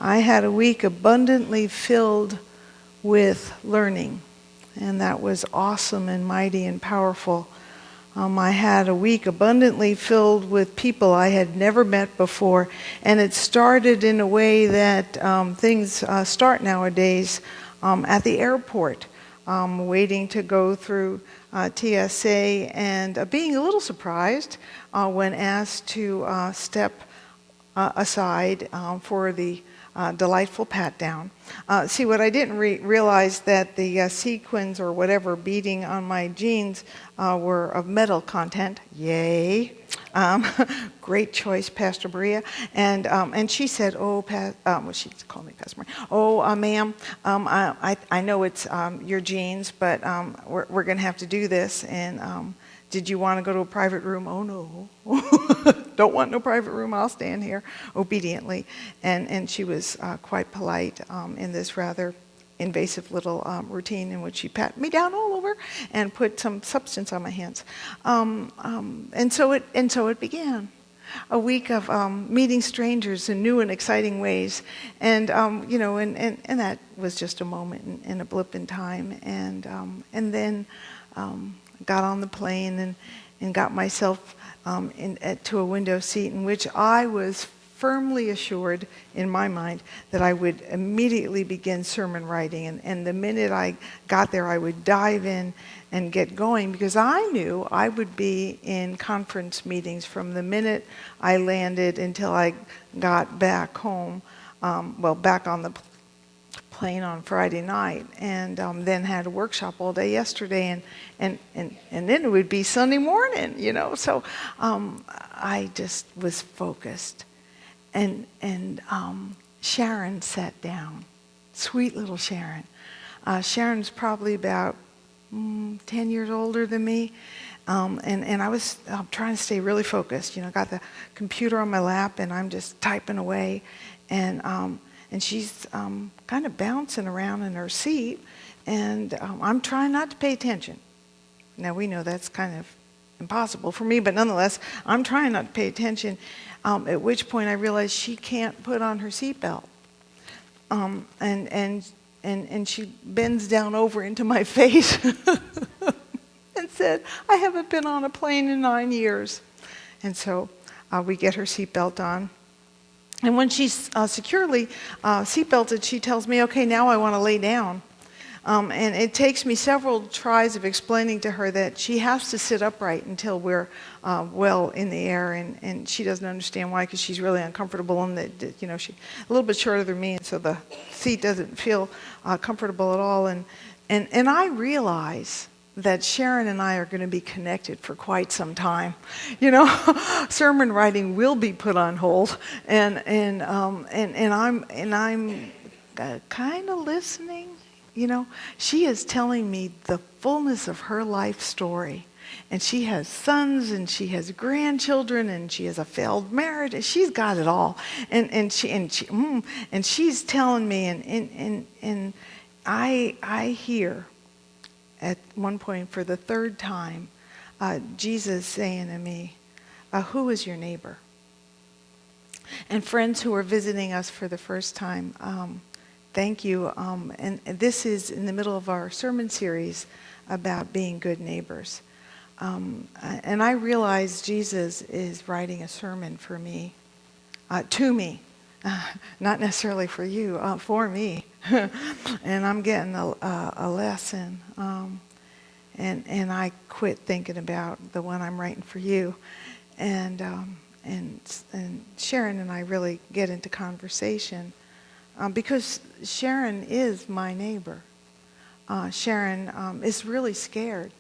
I had a week abundantly filled with learning, and that was awesome and mighty and powerful. I had a week abundantly filled with people I had never met before, and it started in a way that things start nowadays at the airport, waiting to go through TSA and being a little surprised when asked to step aside for the delightful pat down. See, what I didn't realize that the sequins or whatever beading on my jeans were of metal content. Yay! Great choice, Pastor Maria. And she said, "Oh, well, she called me Pastor Maria. Oh, ma'am, I know it's your jeans, but we're going to have to do this. And did you want to go to a private room?" "Oh no." "Don't want no private room. I'll stand here," obediently. And she was quite polite in this rather invasive little routine in which she patted me down all over and put some substance on my hands. And so it began. A week of meeting strangers in new and exciting ways, and that was just a moment and a blip in time. And then got on the plane and got myself to a window seat in which I was firmly assured in my mind that I would immediately begin sermon writing. And the minute I got there, I would dive in and get going, because I knew I would be in conference meetings from the minute I landed until I got back home, back on the plane on Friday night, and then had a workshop all day yesterday, and then it would be Sunday morning, So I just was focused. And Sharon sat down, sweet little Sharon. Sharon's probably about 10 years older than me, and I was trying to stay really focused. Got the computer on my lap, and I'm just typing away, and she's kind of bouncing around in her seat, and I'm trying not to pay attention. Now, we know that's kind of impossible for me, but nonetheless, I'm trying not to pay attention, at which point I realized she can't put on her seatbelt. And she bends down over into my face and said, "I haven't been on a plane in 9 years." And so we get her seatbelt on. And when she's securely seatbelted, she tells me, "Okay, now I want to lay down." And it takes me several tries of explaining to her that she has to sit upright until we're well in the air, and she doesn't understand why, because she's really uncomfortable, and that she's a little bit shorter than me, and so the seat doesn't feel comfortable at all. And I realize that Sharon and I are going to be connected for quite some time. Sermon writing will be put on hold, and I'm kind of listening. She is telling me the fullness of her life story. And she has sons, and she has grandchildren, and she has a failed marriage, and she's got it all. And she's telling me, and I hear at one point for the third time Jesus saying to me, "Who is your neighbor?" And friends who are visiting us for the first time, thank you. And this is in the middle of our sermon series about being good neighbors. And I realize Jesus is writing a sermon for me, to me, not necessarily for you, for me. And I'm getting a lesson. And I quit thinking about the one I'm writing for you. And Sharon and I really get into conversation. Because Sharon is my neighbor. Sharon is really scared.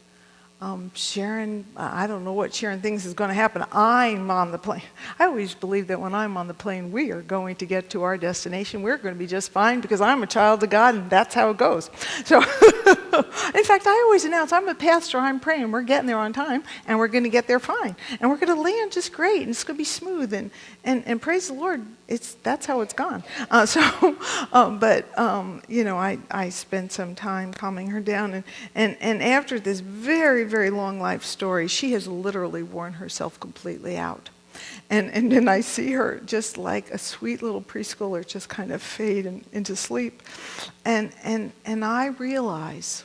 Sharon, I don't know what Sharon thinks is going to happen. I'm on the plane. I always believe that when I'm on the plane, we are going to get to our destination. We're going to be just fine because I'm a child of God, and that's how it goes. So, in fact, I always announce, I'm a pastor, I'm praying, we're getting there on time, and we're going to get there fine. And we're going to land just great, and it's going to be smooth, and praise the Lord, that's how it's gone. I spent some time calming her down, and after this very, very long life story, she has literally worn herself completely out. And then I see her just like a sweet little preschooler just kind of fade into sleep. And I realize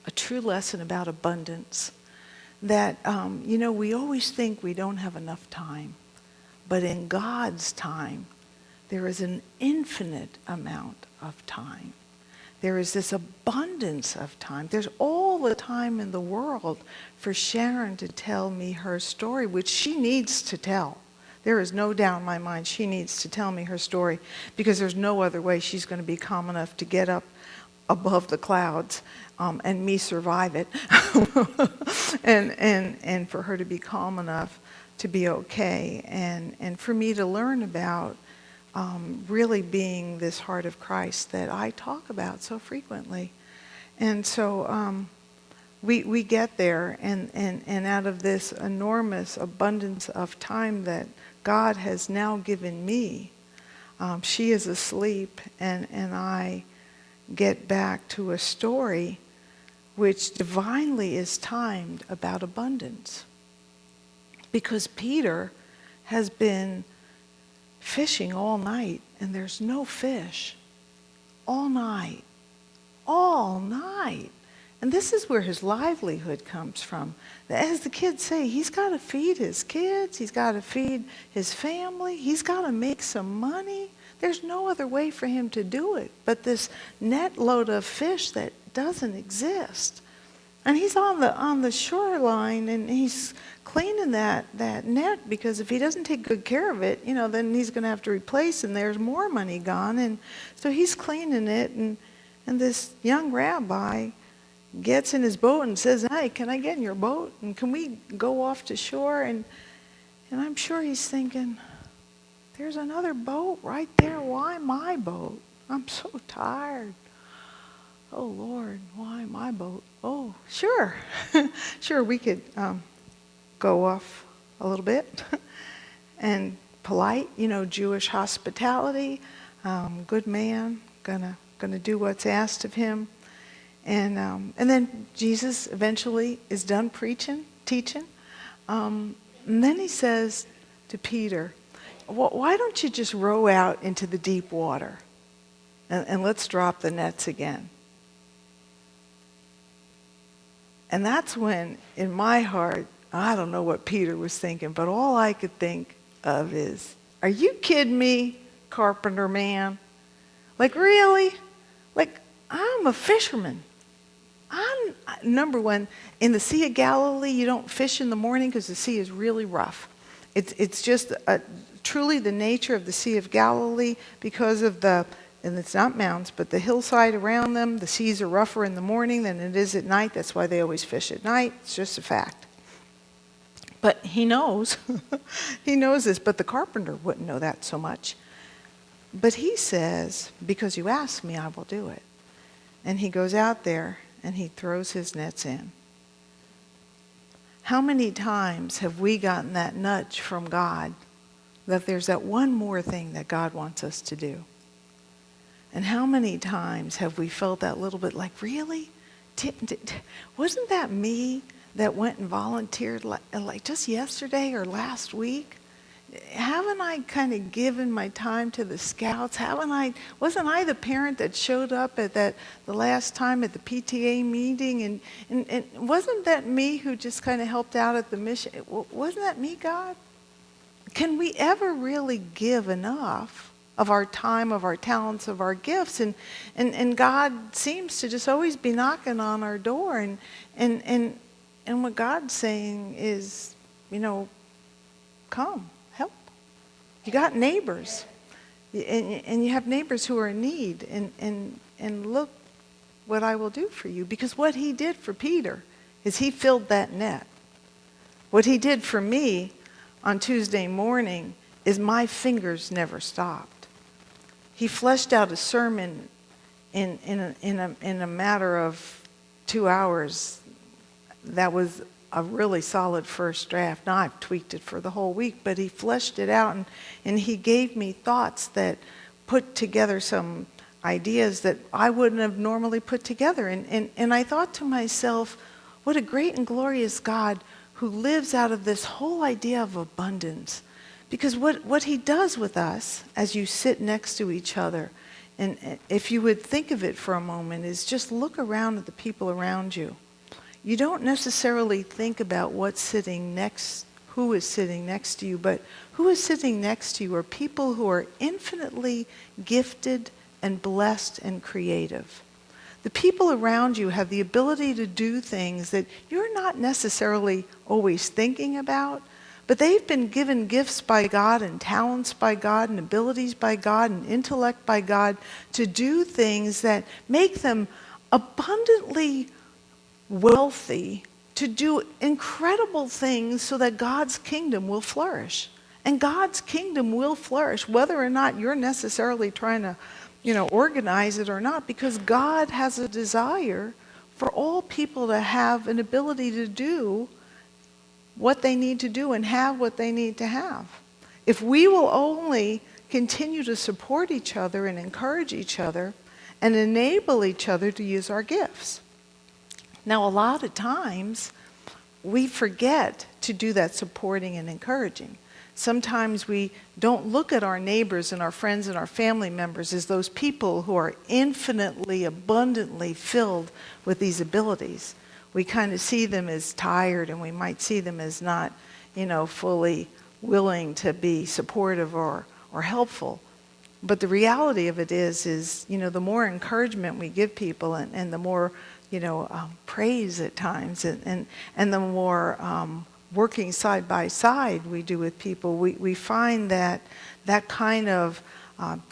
a true lesson about abundance, that, we always think we don't have enough time. But in God's time, there is an infinite amount of time. There is this abundance of time. There's all the time in the world for Sharon to tell me her story, which she needs to tell. There is no doubt in my mind she needs to tell me her story, because there's no other way she's going to be calm enough to get up above the clouds and me survive it. and for her to be calm enough to be okay, and for me to learn about really being this heart of Christ that I talk about so frequently. And so we get there, and out of this enormous abundance of time that God has now given me, she is asleep, and I get back to a story which divinely is timed about abundance. Because Peter has been fishing all night, and there's no fish. All night. All night. And this is where his livelihood comes from. As the kids say, he's got to feed his kids. He's got to feed his family. He's got to make some money. There's no other way for him to do it but this net load of fish that doesn't exist. And he's on the shoreline, and he's cleaning that net, because if he doesn't take good care of it, then he's going to have to replace, and there's more money gone. And so he's cleaning it, and this young rabbi gets in his boat and says, "Hey, can I get in your boat? And can we go off to shore?" And I'm sure he's thinking, there's another boat right there. Why my boat? I'm so tired. Oh, Lord, why my boat? Oh, sure. Sure, we could go off a little bit. And polite, Jewish hospitality, good man, gonna do what's asked of him. And then Jesus eventually is done teaching. And then he says to Peter, why don't you just row out into the deep water and let's drop the nets again? And that's when, in my heart, I don't know what Peter was thinking, but all I could think of is, are you kidding me, carpenter man? Like, really? Like, I'm a fisherman. Number one, in the Sea of Galilee, you don't fish in the morning because the sea is really rough. It's just truly the nature of the Sea of Galilee, because of and it's not mountains, but the hillside around them. The seas are rougher in the morning than it is at night. That's why they always fish at night. It's just a fact. But he knows. He knows this, but the carpenter wouldn't know that so much. But he says, because you asked me, I will do it. And he goes out there and he throws his nets in. How many times have we gotten that nudge from God that there's that one more thing that God wants us to do? And how many times have we felt that little bit like, really? Wasn't that me that went and volunteered like just yesterday or last week? Haven't I kind of given my time to the scouts? Wasn't I the parent that showed up at the last time at the PTA meeting? And wasn't that me who just kind of helped out at the mission? Wasn't that me, God? Can we ever really give enough of our time, of our talents, of our gifts? And God seems to just always be knocking on our door. And what God's saying is, come. You got neighbors, and you have neighbors who are in need, and look what I will do for you. Because what he did for Peter is he filled that net. What he did for me on Tuesday morning is my fingers never stopped. He fleshed out a sermon in a matter of 2 hours that was a really solid first draft. Now I've tweaked it for the whole week, but he fleshed it out, and he gave me thoughts that put together some ideas that I wouldn't have normally put together. And I thought to myself, what a great and glorious God who lives out of this whole idea of abundance. Because what he does with us as you sit next to each other, and if you would think of it for a moment, is just look around at the people around you. You don't necessarily think about who is sitting next to you, but who is sitting next to you are people who are infinitely gifted and blessed and creative. The people around you have the ability to do things that you're not necessarily always thinking about, but they've been given gifts by God and talents by God and abilities by God and intellect by God to do things that make them abundantly wealthy, to do incredible things so that God's kingdom will flourish. And God's kingdom will flourish whether or not you're necessarily trying to, organize it or not, because God has a desire for all people to have an ability to do what they need to do and have what they need to have. If we will only continue to support each other and encourage each other and enable each other to use our gifts. Now, a lot of times, we forget to do that supporting and encouraging. Sometimes we don't look at our neighbors and our friends and our family members as those people who are infinitely, abundantly filled with these abilities. We kind of see them as tired, and we might see them as not, fully willing to be supportive or helpful. But the reality of it is the more encouragement we give people and the more praise at times, and the more working side by side we do with people, we find that kind of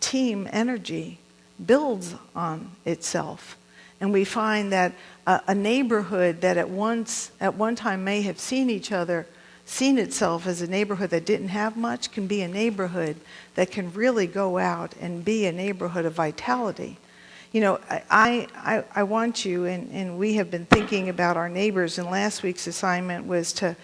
team energy builds on itself. And we find that a neighborhood that at one time may have seen itself as a neighborhood that didn't have much can be a neighborhood that can really go out and be a neighborhood of vitality. I want you, and we have been thinking about our neighbors, and last week's assignment was to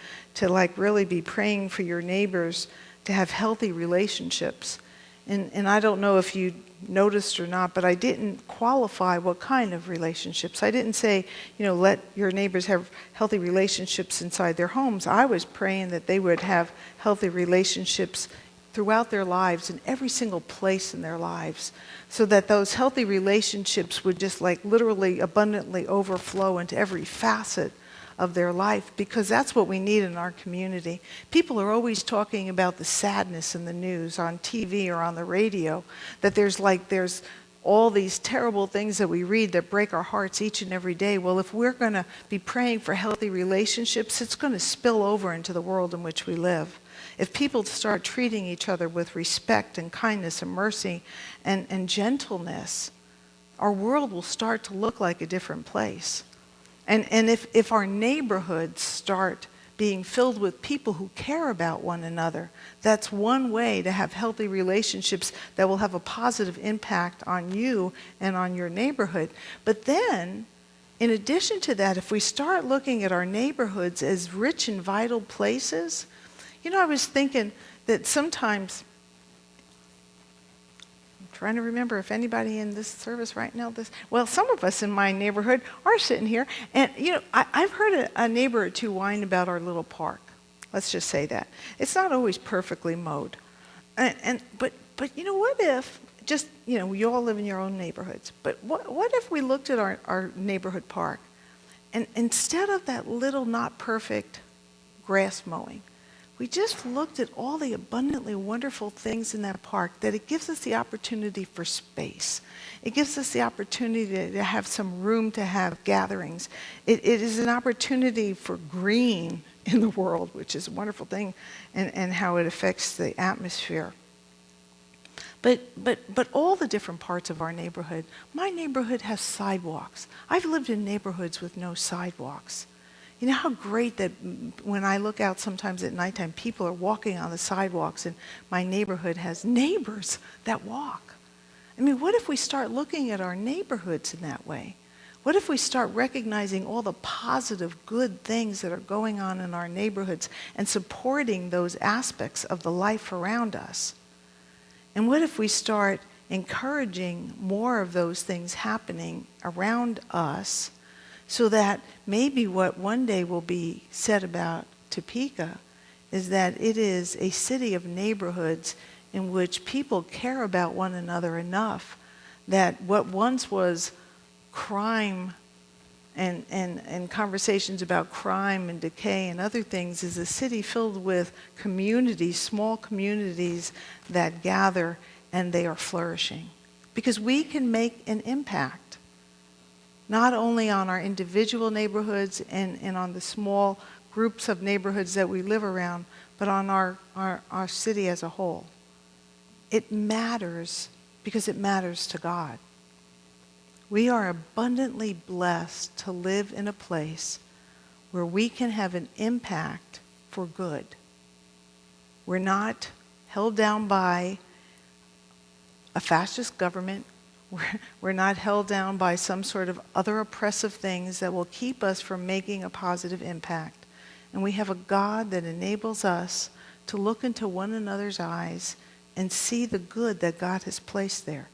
really be praying for your neighbors to have healthy relationships. And I don't know if you noticed or not, but I didn't qualify what kind of relationships. I didn't say, let your neighbors have healthy relationships inside their homes. I was praying that they would have healthy relationships throughout their lives, in every single place in their lives, so that those healthy relationships would just literally abundantly overflow into every facet of their life, because that's what we need in our community. People are always talking about the sadness in the news, on TV or on the radio, that there's all these terrible things that we read that break our hearts each and every day. Well, if we're going to be praying for healthy relationships, it's going to spill over into the world in which we live. If people start treating each other with respect and kindness and mercy and gentleness, our world will start to look like a different place. And if our neighborhoods start being filled with people who care about one another, that's one way to have healthy relationships that will have a positive impact on you and on your neighborhood. But then, in addition to that, if we start looking at our neighborhoods as rich and vital places, I was thinking that sometimes, I'm trying to remember if anybody in this service right now, some of us in my neighborhood are sitting here, and I've heard a neighbor or two whine about our little park. Let's just say that. It's not always perfectly mowed. But what if, we all live in your own neighborhoods, but what if we looked at our neighborhood park, and instead of that little not perfect grass mowing, we just looked at all the abundantly wonderful things in that park, that it gives us the opportunity for space. It gives us the opportunity to have some room to have gatherings. It is an opportunity for green in the world, which is a wonderful thing, and how it affects the atmosphere. But all the different parts of our neighborhood, my neighborhood has sidewalks. I've lived in neighborhoods with no sidewalks. You know how great that when I look out sometimes at nighttime, people are walking on the sidewalks, and my neighborhood has neighbors that walk. I mean, what if we start looking at our neighborhoods in that way? What if we start recognizing all the positive, good things that are going on in our neighborhoods and supporting those aspects of the life around us? And what if we start encouraging more of those things happening around us, so that maybe what one day will be said about Topeka is that it is a city of neighborhoods in which people care about one another enough that what once was crime and conversations about crime and decay and other things is a city filled with communities, small communities that gather, and they are flourishing. Because we can make an impact, not only on our individual neighborhoods and on the small groups of neighborhoods that we live around, but on our city as a whole. It matters because it matters to God. We are abundantly blessed to live in a place where we can have an impact for good. We're not held down by a fascist government. We're not held down by some sort of other oppressive things that will keep us from making a positive impact. And we have a God that enables us to look into one another's eyes and see the good that God has placed there.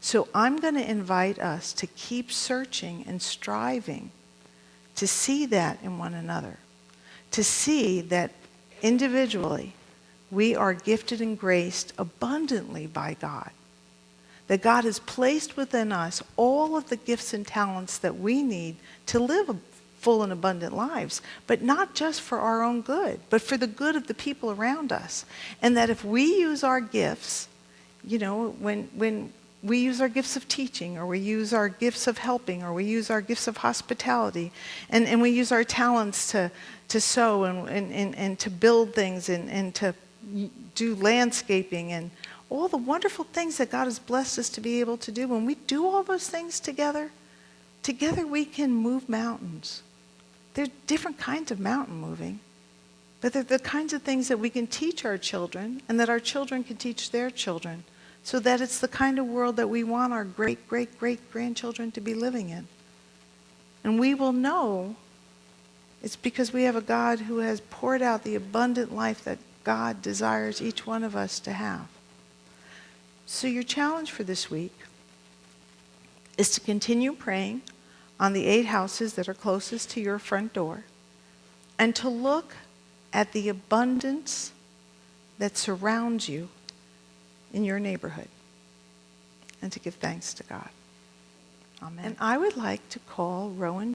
So I'm going to invite us to keep searching and striving to see that in one another, to see that individually we are gifted and graced abundantly by God, that God has placed within us all of the gifts and talents that we need to live full and abundant lives, but not just for our own good, but for the good of the people around us. And that if we use our gifts, when we use our gifts of teaching, or we use our gifts of helping, or we use our gifts of hospitality, and we use our talents to sew and to build things and to do landscaping and all the wonderful things that God has blessed us to be able to do. When we do all those things together we can move mountains. There are different kinds of mountain moving, but they're the kinds of things that we can teach our children and that our children can teach their children, so that it's the kind of world that we want our great-great-great-grandchildren to be living in. And we will know it's because we have a God who has poured out the abundant life that God desires each one of us to have. So your challenge for this week is to continue praying on the 8 houses that are closest to your front door, and to look at the abundance that surrounds you in your neighborhood, and to give thanks to God. Amen. And I would like to call Rowan